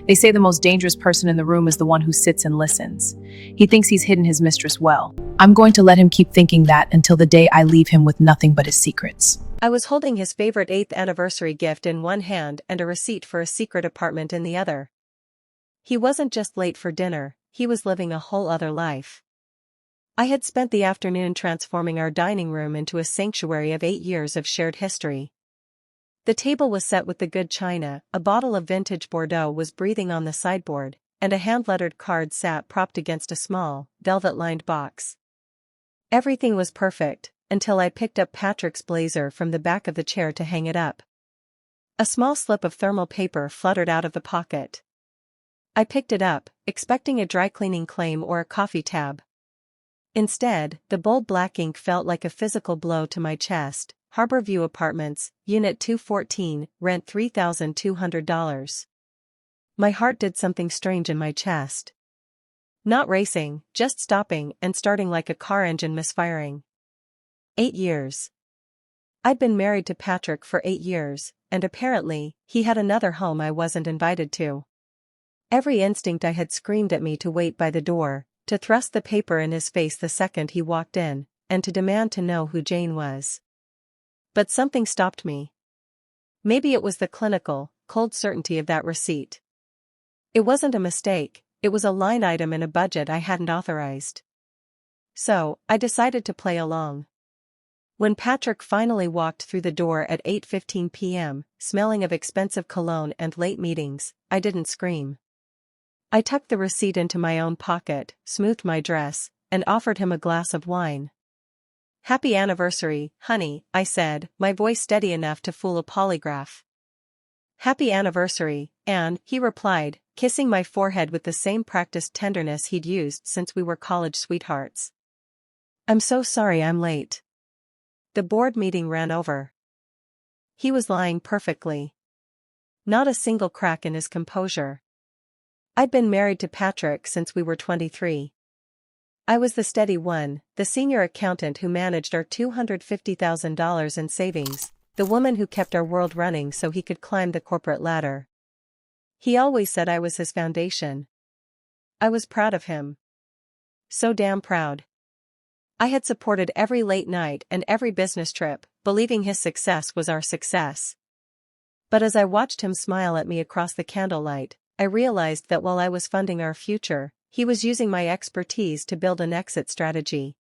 They say the most dangerous person in the room is the one who sits and listens. He thinks he's hidden his mistress well. I'm going to let him keep thinking that until the day I leave him with nothing but his secrets. I was holding his favorite 8th anniversary gift in one hand and a receipt for a secret apartment in the other. He wasn't just late for dinner, he was living a whole other life. I had spent the afternoon transforming our dining room into a sanctuary of 8 years of shared history. The table was set with the good china, a bottle of vintage Bordeaux was breathing on the sideboard, and a hand-lettered card sat propped against a small, velvet-lined box. Everything was perfect, until I picked up Patrick's blazer from the back of the chair to hang it up. A small slip of thermal paper fluttered out of the pocket. I picked it up, expecting a dry-cleaning claim or a coffee tab. Instead, the bold black ink felt like a physical blow to my chest. Harborview Apartments, Unit 214, rent $3,200. My heart did something strange in my chest. Not racing, just stopping and starting like a car engine misfiring. 8 years. I'd been married to Patrick for 8 years, and apparently, he had another home I wasn't invited to. Every instinct I had screamed at me to wait by the door, to thrust the paper in his face the second he walked in, and to demand to know who Jane was. But something stopped me. Maybe it was the clinical, cold certainty of that receipt. It wasn't a mistake, it was a line item in a budget I hadn't authorized. So, I decided to play along. When Patrick finally walked through the door at 8:15 p.m., smelling of expensive cologne and late meetings, I didn't scream. I tucked the receipt into my own pocket, smoothed my dress, and offered him a glass of wine. "Happy anniversary, honey," I said, my voice steady enough to fool a polygraph. "Happy anniversary, Anne," he replied, kissing my forehead with the same practiced tenderness he'd used since we were college sweethearts. "I'm so sorry I'm late." The board meeting ran over. He was lying perfectly. Not a single crack in his composure. I'd been married to Patrick since we were 23. I was the steady one, the senior accountant who managed our $250,000 in savings, the woman who kept our world running so he could climb the corporate ladder. He always said I was his foundation. I was proud of him. So damn proud. I had supported every late night and every business trip, believing his success was our success. But as I watched him smile at me across the candlelight, I realized that while I was funding our future, he was using my expertise to build an exit strategy.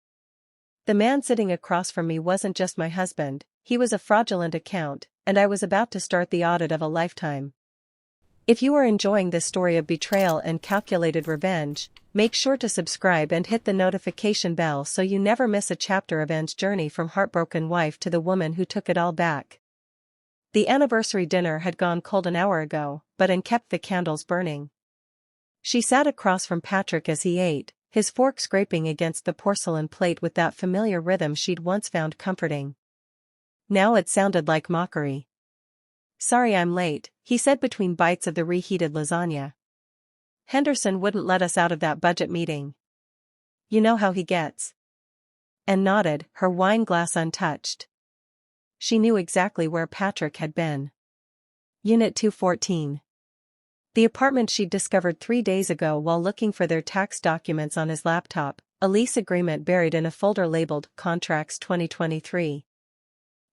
The man sitting across from me wasn't just my husband, he was a fraudulent account, and I was about to start the audit of a lifetime. If you are enjoying this story of betrayal and calculated revenge, make sure to subscribe and hit the notification bell so you never miss a chapter of Anne's journey from heartbroken wife to the woman who took it all back. The anniversary dinner had gone cold an hour ago, but Anne kept the candles burning. She sat across from Patrick as he ate, his fork scraping against the porcelain plate with that familiar rhythm she'd once found comforting. Now it sounded like mockery. "Sorry I'm late," he said between bites of the reheated lasagna. "Henderson wouldn't let us out of that budget meeting. You know how he gets." Anne nodded, her wine glass untouched. She knew exactly where Patrick had been. Unit 214. The apartment she'd discovered 3 days ago while looking for their tax documents on his laptop, a lease agreement buried in a folder labeled Contracts 2023.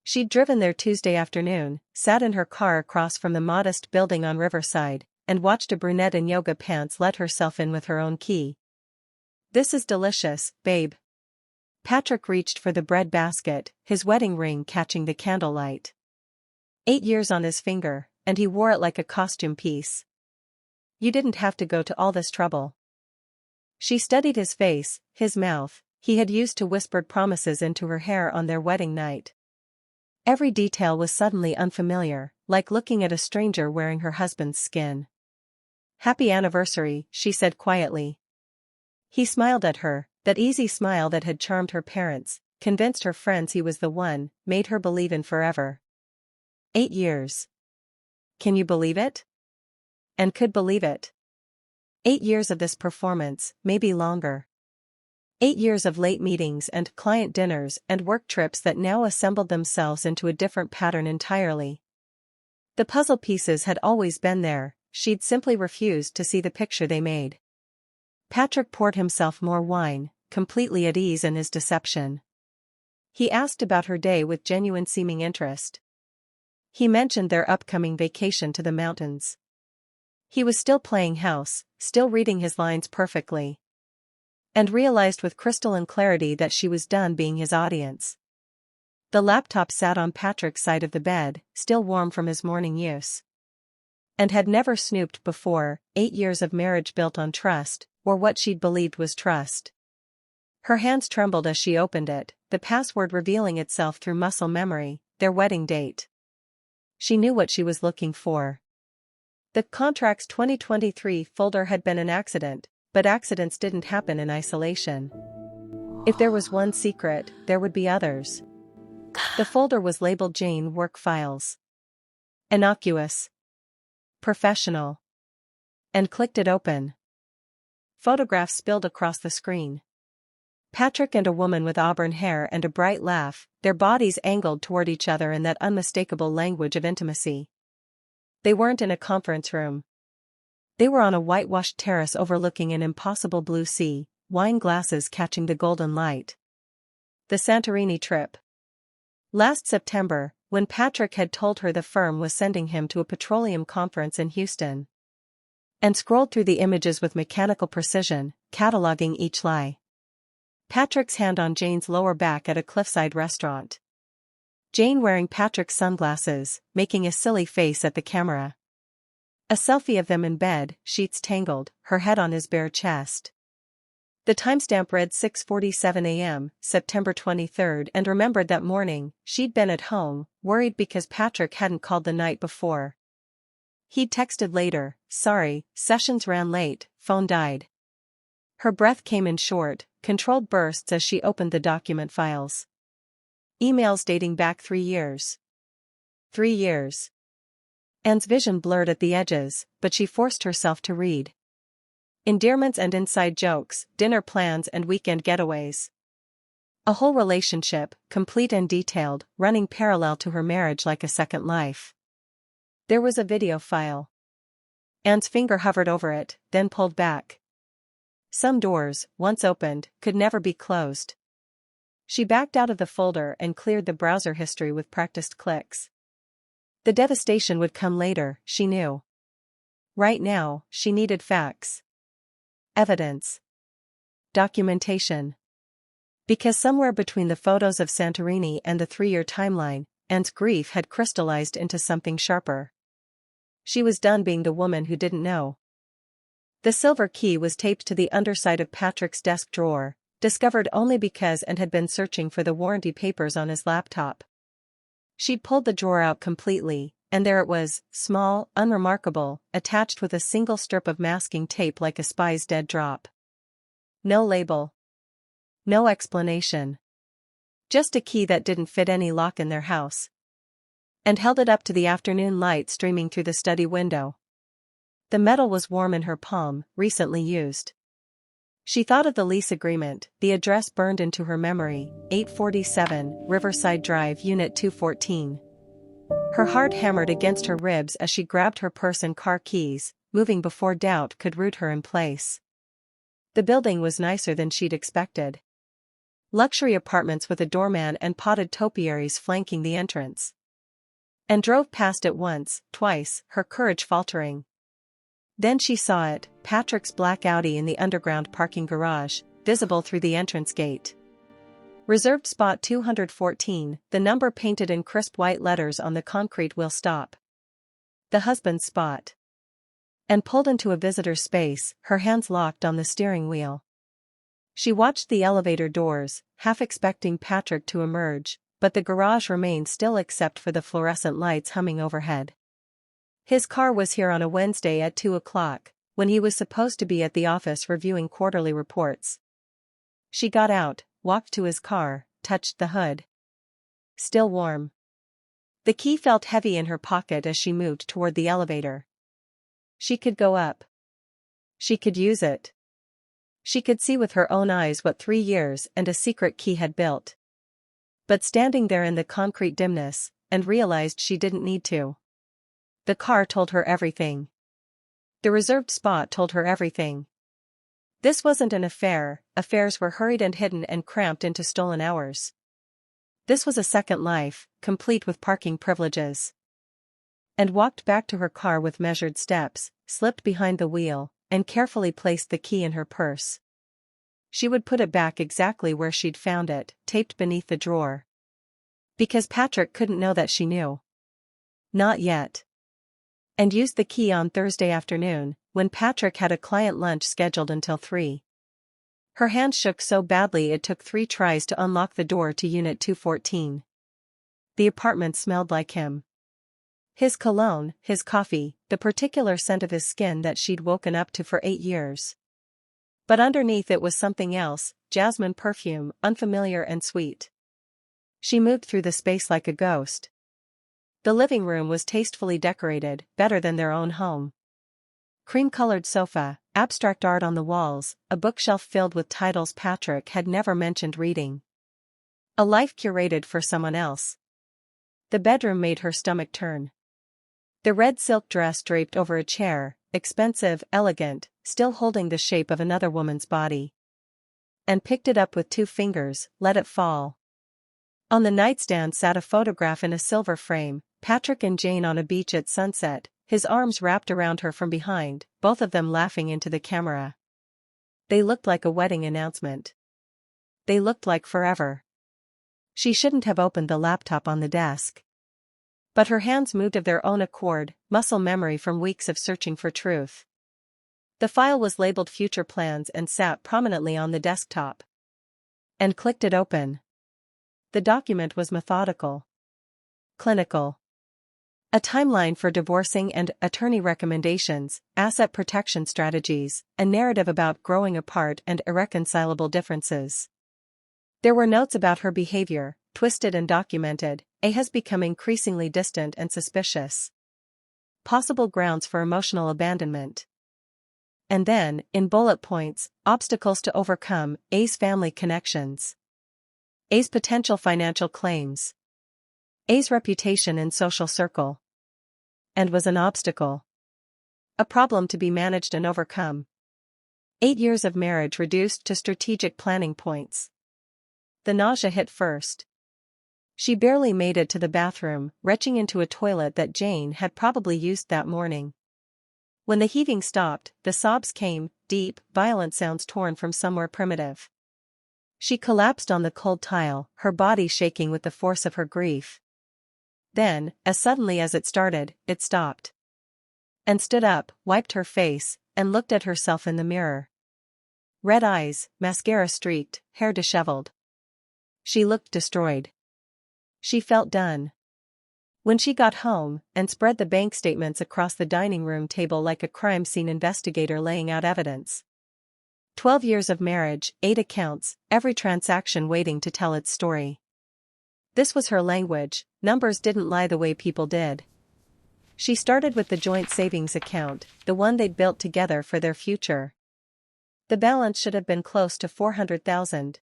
She'd driven there Tuesday afternoon, sat in her car across from the modest building on Riverside, and watched a brunette in yoga pants let herself in with her own key. "This is delicious, babe." Patrick reached for the bread basket, his wedding ring catching the candlelight. 8 years on his finger, and he wore it like a costume piece. "You didn't have to go to all this trouble." She studied his face, his mouth, he had used to whispered promises into her hair on their wedding night. Every detail was suddenly unfamiliar, like looking at a stranger wearing her husband's skin. "Happy anniversary," she said quietly. He smiled at her, that easy smile that had charmed her parents, convinced her friends he was the one, made her believe in forever. 8 years. Can you believe it? And could believe it. 8 years of this performance, maybe longer. 8 years of late meetings and client dinners and work trips that now assembled themselves into a different pattern entirely. The puzzle pieces had always been there, she'd simply refused to see the picture they made. Patrick poured himself more wine, completely at ease in his deception. He asked about her day with genuine seeming interest. He mentioned their upcoming vacation to the mountains. He was still playing house, still reading his lines perfectly. And realized with crystalline clarity that she was done being his audience. The laptop sat on Patrick's side of the bed, still warm from his morning use. And had never snooped before, 8 years of marriage built on trust, or what she'd believed was trust. Her hands trembled as she opened it, the password revealing itself through muscle memory, their wedding date. She knew what she was looking for. The contract's 2023 folder had been an accident, but accidents didn't happen in isolation. If there was one secret, there would be others. The folder was labeled Jane Work Files. Innocuous. Professional. And clicked it open. Photographs spilled across the screen. Patrick and a woman with auburn hair and a bright laugh, their bodies angled toward each other in that unmistakable language of intimacy. They weren't in a conference room. They were on a whitewashed terrace overlooking an impossible blue sea, wine glasses catching the golden light. The Santorini trip. Last September, when Patrick had told her the firm was sending him to a petroleum conference in Houston. And scrolled through the images with mechanical precision, cataloging each lie. Patrick's hand on Jane's lower back at a cliffside restaurant. Jane wearing Patrick's sunglasses, making a silly face at the camera. A selfie of them in bed, sheets tangled, her head on his bare chest. The timestamp read 6:47 a.m., September 23rd, and remembered that morning, she'd been at home, worried because Patrick hadn't called the night before. He'd texted later, "Sorry, sessions ran late, phone died." Her breath came in short, controlled bursts as she opened the document files. Emails dating back 3 years. 3 years. Anne's vision blurred at the edges, but she forced herself to read. Endearments and inside jokes, dinner plans and weekend getaways. A whole relationship, complete and detailed, running parallel to her marriage like a second life. There was a video file. Anne's finger hovered over it, then pulled back. Some doors, once opened, could never be closed. She backed out of the folder and cleared the browser history with practiced clicks. The devastation would come later, she knew. Right now, she needed facts. Evidence. Documentation. Because somewhere between the photos of Santorini and the 3-year timeline, Anne's grief had crystallized into something sharper. She was done being the woman who didn't know. The silver key was taped to the underside of Patrick's desk drawer, discovered only because Anne had been searching for the warranty papers on his laptop. She'd pulled the drawer out completely, and there it was, small, unremarkable, attached with a single strip of masking tape like a spy's dead drop. No label. No explanation. Just a key that didn't fit any lock in their house. And held it up to the afternoon light streaming through the study window. The metal was warm in her palm, recently used. She thought of the lease agreement, the address burned into her memory, 847, Riverside Drive, Unit 214. Her heart hammered against her ribs as she grabbed her purse and car keys, moving before doubt could root her in place. The building was nicer than she'd expected. Luxury apartments with a doorman and potted topiaries flanking the entrance. And drove past it once, twice, her courage faltering. Then she saw it, Patrick's black Audi in the underground parking garage, visible through the entrance gate. Reserved spot 214, the number painted in crisp white letters on the concrete will stop. The husband's spot. And pulled into a visitor's space, her hands locked on the steering wheel. She watched the elevator doors, half expecting Patrick to emerge, but the garage remained still except for the fluorescent lights humming overhead. His car was here on a Wednesday at 2 o'clock, when he was supposed to be at the office reviewing quarterly reports. She got out, walked to his car, touched the hood. Still warm. The key felt heavy in her pocket as she moved toward the elevator. She could go up. She could use it. She could see with her own eyes what 3 years and a secret key had built. But standing there in the concrete dimness, and realized she didn't need to. The car told her everything. The reserved spot told her everything. This wasn't an affair, affairs were hurried and hidden and cramped into stolen hours. This was a second life, complete with parking privileges. And walked back to her car with measured steps, slipped behind the wheel, and carefully placed the key in her purse. She would put it back exactly where she'd found it, taped beneath the drawer. Because Patrick couldn't know that she knew. Not yet. And used the key on Thursday afternoon, when Patrick had a client lunch scheduled until 3. Her hand shook so badly it took 3 tries to unlock the door to Unit 214. The apartment smelled like him. His cologne, his coffee, the particular scent of his skin that she'd woken up to for 8 years. But underneath it was something else, jasmine perfume, unfamiliar and sweet. She moved through the space like a ghost. The living room was tastefully decorated, better than their own home. Cream-colored sofa, abstract art on the walls, a bookshelf filled with titles Patrick had never mentioned reading. A life curated for someone else. The bedroom made her stomach turn. The red silk dress draped over a chair, expensive, elegant, still holding the shape of another woman's body. And picked it up with 2 fingers, let it fall. On the nightstand sat a photograph in a silver frame, Patrick and Jane on a beach at sunset, his arms wrapped around her from behind, both of them laughing into the camera. They looked like a wedding announcement. They looked like forever. She shouldn't have opened the laptop on the desk. But her hands moved of their own accord, muscle memory from weeks of searching for truth. The file was labeled Future Plans and sat prominently on the desktop. And clicked it open. The document was methodical. Clinical. A timeline for divorcing and attorney recommendations, asset protection strategies, a narrative about growing apart and irreconcilable differences. There were notes about her behavior, twisted and documented. A has become increasingly distant and suspicious. Possible grounds for emotional abandonment. And then, in bullet points, obstacles to overcome, A's family connections. A's potential financial claims. A's reputation in social circle. And was an obstacle. A problem to be managed and overcome. 8 years of marriage reduced to strategic planning points. The nausea hit first. She barely made it to the bathroom, retching into a toilet that Jane had probably used that morning. When the heaving stopped, the sobs came, deep, violent sounds torn from somewhere primitive. She collapsed on the cold tile, her body shaking with the force of her grief. Then, as suddenly as it started, it stopped. And stood up, wiped her face, and looked at herself in the mirror. Red eyes, mascara streaked, hair disheveled. She looked destroyed. She felt done. When she got home, and spread the bank statements across the dining room table like a crime scene investigator laying out evidence. 12 years of marriage, 8 accounts, every transaction waiting to tell its story. This was her language, numbers didn't lie the way people did. She started with the joint savings account, the one they'd built together for their future. The balance should have been close to $400,000.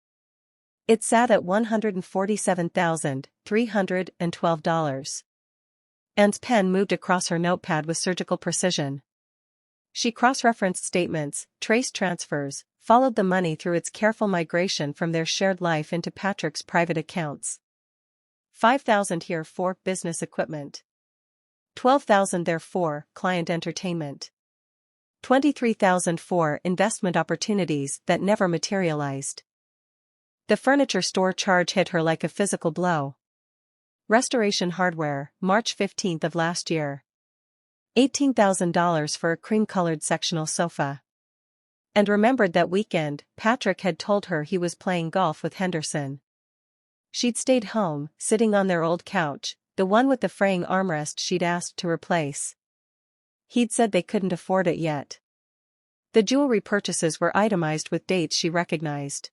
It sat at $147,312. Anne's pen moved across her notepad with surgical precision. She cross-referenced statements, traced transfers, followed the money through its careful migration from their shared life into Patrick's private accounts. $5,000 here for business equipment. $12,000 there for client entertainment. $23,000 for investment opportunities that never materialized. The furniture store charge hit her like a physical blow. Restoration Hardware, March 15th of last year. $18,000 for a cream-colored sectional sofa. And remembered that weekend, Patrick had told her he was playing golf with Henderson. She'd stayed home, sitting on their old couch, the one with the fraying armrest she'd asked to replace. He'd said they couldn't afford it yet. The jewelry purchases were itemized with dates she recognized.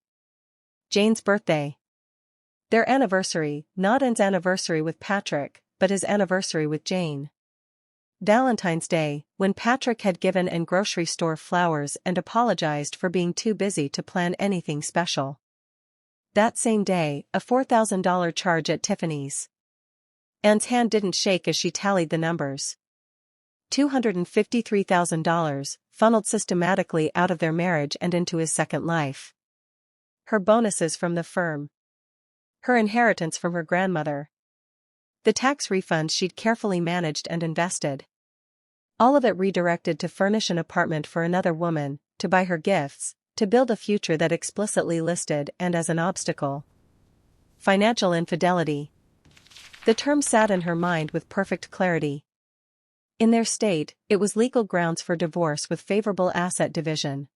Jane's birthday. Their anniversary, not Anne's anniversary with Patrick, but his anniversary with Jane. Valentine's Day, when Patrick had given Anne grocery store flowers and apologized for being too busy to plan anything special. That same day, a $4,000 charge at Tiffany's. Anne's hand didn't shake as she tallied the numbers. $253,000, funneled systematically out of their marriage and into his second life. Her bonuses from the firm. Her inheritance from her grandmother. The tax refunds she'd carefully managed and invested. All of it redirected to furnish an apartment for another woman, to buy her gifts, to build a future that explicitly listed and as an obstacle. Financial infidelity. The term sat in her mind with perfect clarity. In their state, it was legal grounds for divorce with favorable asset division.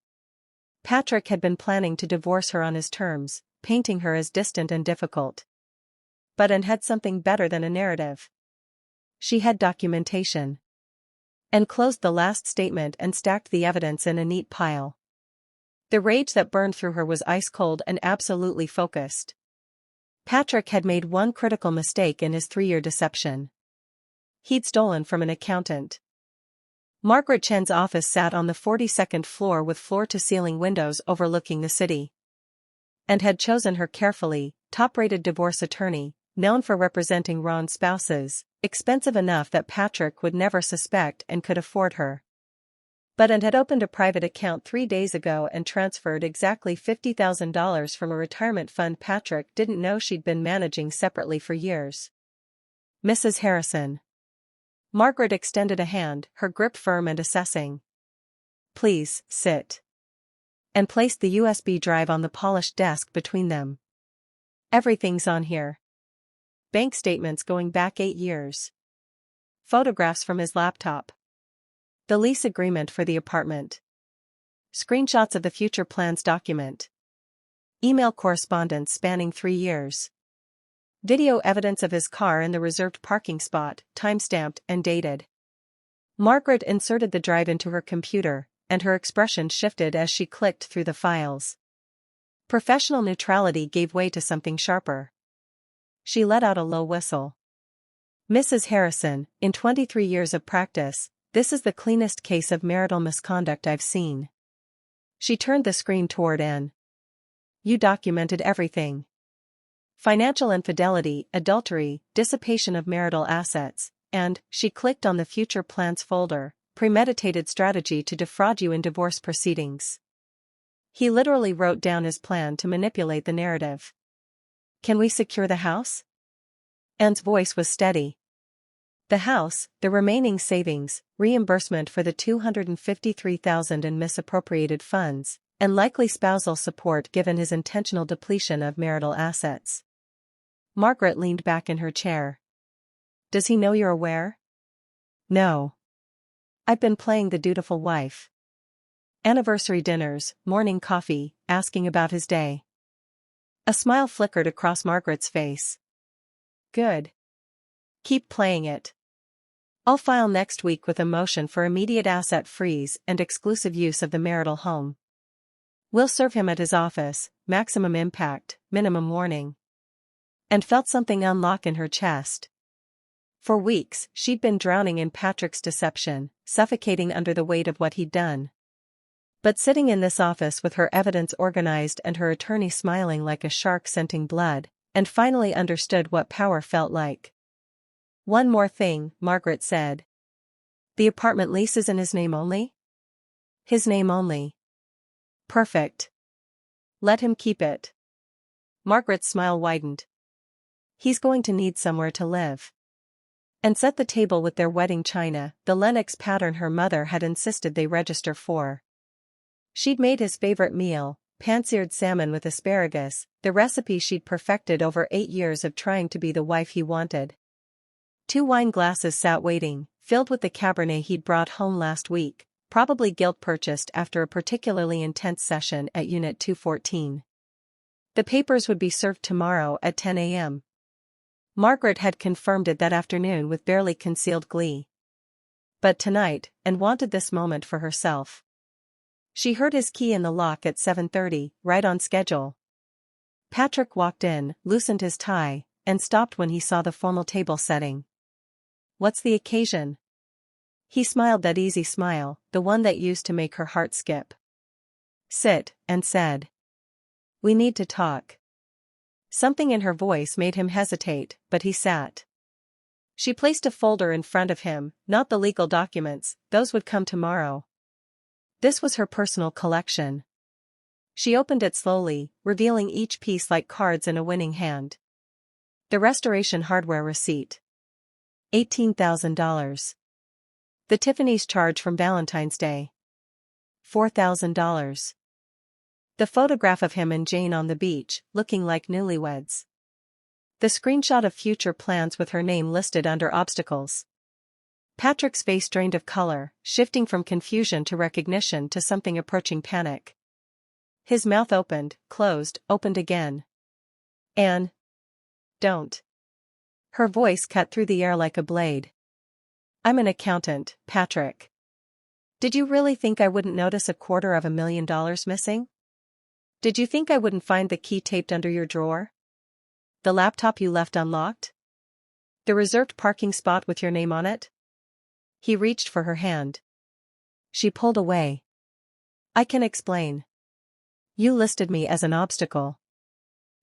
Patrick had been planning to divorce her on his terms, painting her as distant and difficult. But Anne had something better than a narrative. She had documentation. Anne closed the last statement and stacked the evidence in a neat pile. The rage that burned through her was ice-cold and absolutely focused. Patrick had made one critical mistake in his 3-year deception. He'd stolen from an accountant. Margaret Chen's office sat on the 42nd floor with floor-to-ceiling windows overlooking the city. And had chosen her carefully, top-rated divorce attorney, known for representing Ron's spouses, expensive enough that Patrick would never suspect and could afford her. But Anne had opened a private account 3 days ago and transferred exactly $50,000 from a retirement fund Patrick didn't know she'd been managing separately for years. Mrs. Harrison. Margaret extended a hand, her grip firm and assessing. Please, sit. And placed the USB drive on the polished desk between them. Everything's on here. Bank statements going back 8 years. Photographs from his laptop. The lease agreement for the apartment. Screenshots of the future plans document. Email correspondence spanning 3 years. Video evidence of his car in the reserved parking spot, time-stamped and dated. Margaret inserted the drive into her computer, and her expression shifted as she clicked through the files. Professional neutrality gave way to something sharper. She let out a low whistle. Mrs. Harrison, in 23 years of practice, this is the cleanest case of marital misconduct I've seen. She turned the screen toward Anne. You documented everything. Financial infidelity, adultery, dissipation of marital assets, and, she clicked on the future plans folder, premeditated strategy to defraud you in divorce proceedings. He literally wrote down his plan to manipulate the narrative. Can we secure the house? Anne's voice was steady. The house, the remaining savings, reimbursement for the $253,000 in misappropriated funds, and likely spousal support given his intentional depletion of marital assets. Margaret leaned back in her chair. Does he know you're aware? No. I've been playing the dutiful wife. Anniversary dinners, morning coffee, asking about his day. A smile flickered across Margaret's face. Good. Keep playing it. I'll file next week with a motion for immediate asset freeze and exclusive use of the marital home. We'll serve him at his office, maximum impact, minimum warning. And felt something unlock in her chest. For weeks, she'd been drowning in Patrick's deception, suffocating under the weight of what he'd done. But sitting in this office with her evidence organized and her attorney smiling like a shark scenting blood, and finally understood what power felt like. One more thing, Margaret said. The apartment lease is in his name only? His name only. Perfect. Let him keep it. Margaret's smile widened. He's going to need somewhere to live. And set the table with their wedding china, the Lenox pattern her mother had insisted they register for. She'd made his favorite meal, pan-seared salmon with asparagus, the recipe she'd perfected over 8 years of trying to be the wife he wanted. 2 wine glasses sat waiting, filled with the Cabernet he'd brought home last week, probably guilt-purchased after a particularly intense session at Unit 214. The papers would be served tomorrow at 10 a.m. Margaret had confirmed it that afternoon with barely concealed glee. But tonight, and wanted this moment for herself. She heard his key in the lock at 7:30, right on schedule. Patrick walked in, loosened his tie, and stopped when he saw the formal table setting. What's the occasion? He smiled that easy smile, the one that used to make her heart skip. Sit, and said. We need to talk. Something in her voice made him hesitate, but he sat. She placed a folder in front of him, not the legal documents, those would come tomorrow. This was her personal collection. She opened it slowly, revealing each piece like cards in a winning hand. The restoration hardware receipt. $18,000. The Tiffany's charge from Valentine's Day. $4,000. The photograph of him and Jane on the beach, looking like newlyweds. The screenshot of future plans with her name listed under obstacles. Patrick's face drained of color, shifting from confusion to recognition to something approaching panic. His mouth opened, closed, opened again. Anne. Don't. Her voice cut through the air like a blade. I'm an accountant, Patrick. Did you really think I wouldn't notice $250,000 missing? Did you think I wouldn't find the key taped under your drawer? The laptop you left unlocked? The reserved parking spot with your name on it? He reached for her hand. She pulled away. I can explain. You listed me as an obstacle.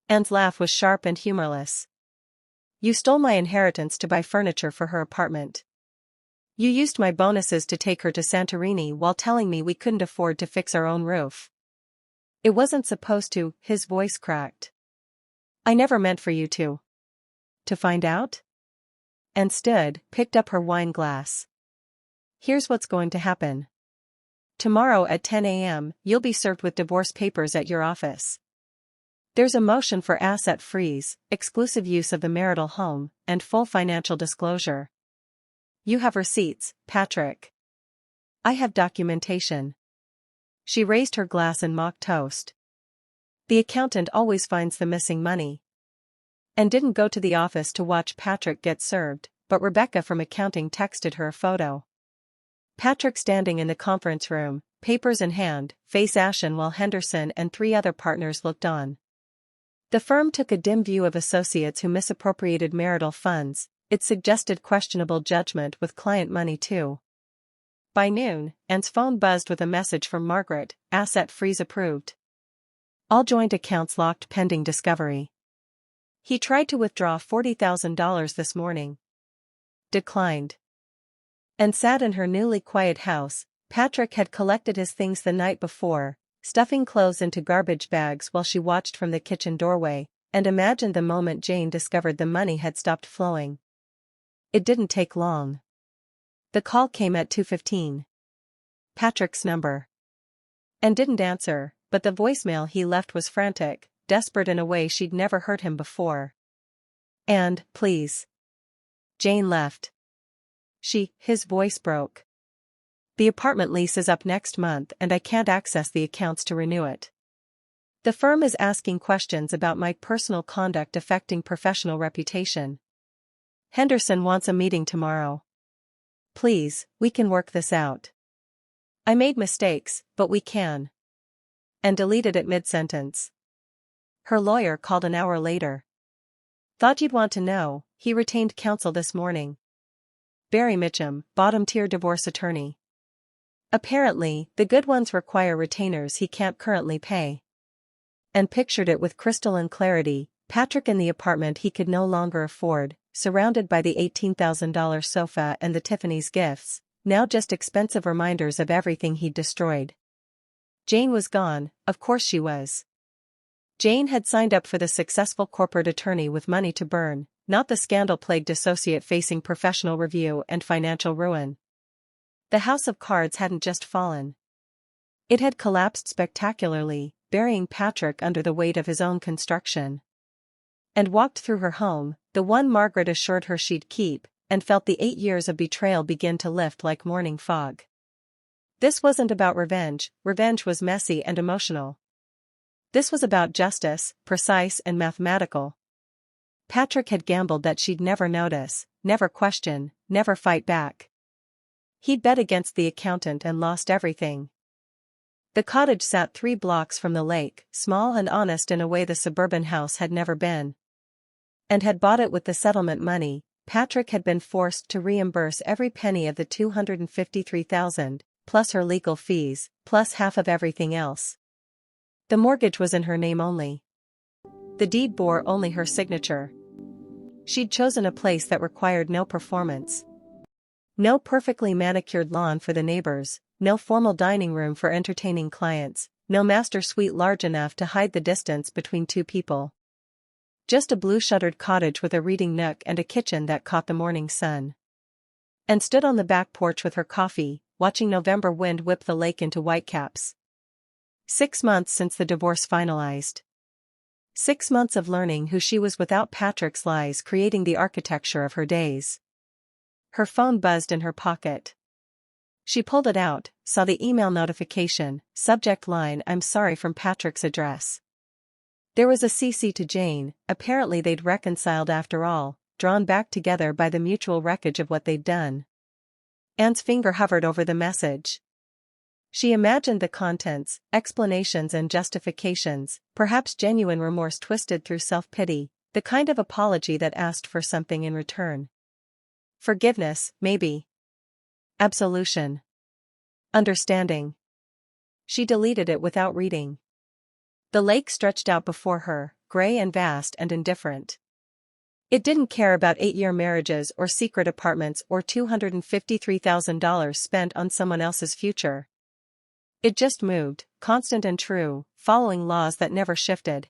Anne's laugh was sharp and humorless. You stole my inheritance to buy furniture for her apartment. You used my bonuses to take her to Santorini while telling me we couldn't afford to fix our own roof. It wasn't supposed to, his voice cracked. I never meant for you to. To find out? Anne stood, picked up her wine glass. Here's what's going to happen. Tomorrow at 10 a.m., you'll be served with divorce papers at your office. There's a motion for asset freeze, exclusive use of the marital home, and full financial disclosure. You have receipts, Patrick. I have documentation. She raised her glass in mock toast. The accountant always finds the missing money. And didn't go to the office to watch Patrick get served, but Rebecca from accounting texted her a photo. Patrick standing in the conference room, papers in hand, face ashen while Henderson and 3 other partners looked on. The firm took a dim view of associates who misappropriated marital funds. It suggested questionable judgment with client money too. By noon, Anne's phone buzzed with a message from Margaret, asset freeze approved. All joint accounts locked pending discovery. He tried to withdraw $40,000 this morning. Declined. And sat in her newly quiet house. Patrick had collected his things the night before, stuffing clothes into garbage bags while she watched from the kitchen doorway, and imagined the moment Jane discovered the money had stopped flowing. It didn't take long. The call came at 2:15. Patrick's number. And didn't answer, but the voicemail he left was frantic, desperate in a way she'd never heard him before. And, please. Jane left. His voice broke. The apartment lease is up next month and I can't access the accounts to renew it. The firm is asking questions about my personal conduct affecting professional reputation. Henderson wants a meeting tomorrow. Please, we can work this out. I made mistakes, but we can. And deleted it mid-sentence. Her lawyer called an hour later. Thought you'd want to know, he retained counsel this morning. Barry Mitchum, bottom-tier divorce attorney. Apparently, the good ones require retainers he can't currently pay. And pictured it with crystalline clarity, Patrick in the apartment he could no longer afford, surrounded by the $18,000 sofa and the Tiffany's gifts, now just expensive reminders of everything he'd destroyed. Jane was gone, of course she was. Jane had signed up for the successful corporate attorney with money to burn, not the scandal-plagued associate facing professional review and financial ruin. The house of cards hadn't just fallen. It had collapsed spectacularly, burying Patrick under the weight of his own construction. And walked through her home, the one Margaret assured her she'd keep, and felt the 8 years of betrayal begin to lift like morning fog. This wasn't about revenge was messy and emotional. This was about justice, precise and mathematical. Patrick had gambled that she'd never notice, never question, never fight back. He'd bet against the accountant and lost everything. The cottage sat 3 blocks from the lake, small and honest in a way the suburban house had never been. And had bought it with the settlement money. Patrick had been forced to reimburse every penny of the $253,000, plus her legal fees, plus half of everything else. The mortgage was in her name only. The deed bore only her signature. She'd chosen a place that required no performance. No perfectly manicured lawn for the neighbors, no formal dining room for entertaining clients, no master suite large enough to hide the distance between two people. Just a blue-shuttered cottage with a reading nook and a kitchen that caught the morning sun. And stood on the back porch with her coffee, watching November wind whip the lake into whitecaps. 6 months since the divorce finalized. 6 months of learning who she was without Patrick's lies creating the architecture of her days. Her phone buzzed in her pocket. She pulled it out, saw the email notification, subject line "I'm sorry" from Patrick's address. There was a CC to Jane, apparently they'd reconciled after all, drawn back together by the mutual wreckage of what they'd done. Anne's finger hovered over the message. She imagined the contents, explanations and justifications, perhaps genuine remorse twisted through self-pity, the kind of apology that asked for something in return. Forgiveness, maybe. Absolution. Understanding. She deleted it without reading. The lake stretched out before her, gray and vast and indifferent. It didn't care about 8-year marriages or secret apartments or $253,000 spent on someone else's future. It just moved, constant and true, following laws that never shifted.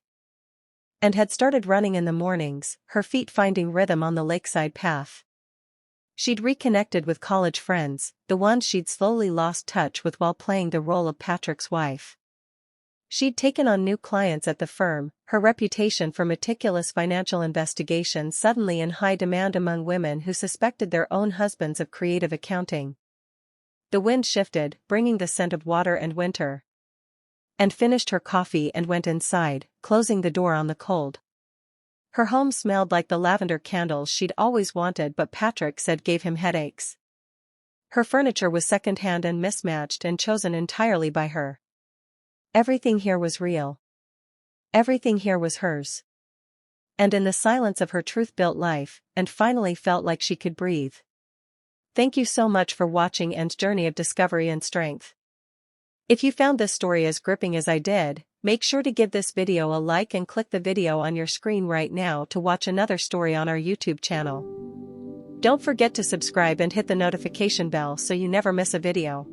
And had started running in the mornings, her feet finding rhythm on the lakeside path. She'd reconnected with college friends, the ones she'd slowly lost touch with while playing the role of Patrick's wife. She'd taken on new clients at the firm, her reputation for meticulous financial investigation suddenly in high demand among women who suspected their own husbands of creative accounting. The wind shifted, bringing the scent of water and winter. And finished her coffee and went inside, closing the door on the cold. Her home smelled like the lavender candles she'd always wanted but Patrick said gave him headaches. Her furniture was secondhand and mismatched and chosen entirely by her. Everything here was real. Everything here was hers. And in the silence of her truth-built life, and finally felt like she could breathe. Thank you so much for watching Anne's journey of discovery and strength. If you found this story as gripping as I did, make sure to give this video a like and click the video on your screen right now to watch another story on our YouTube channel. Don't forget to subscribe and hit the notification bell so you never miss a video.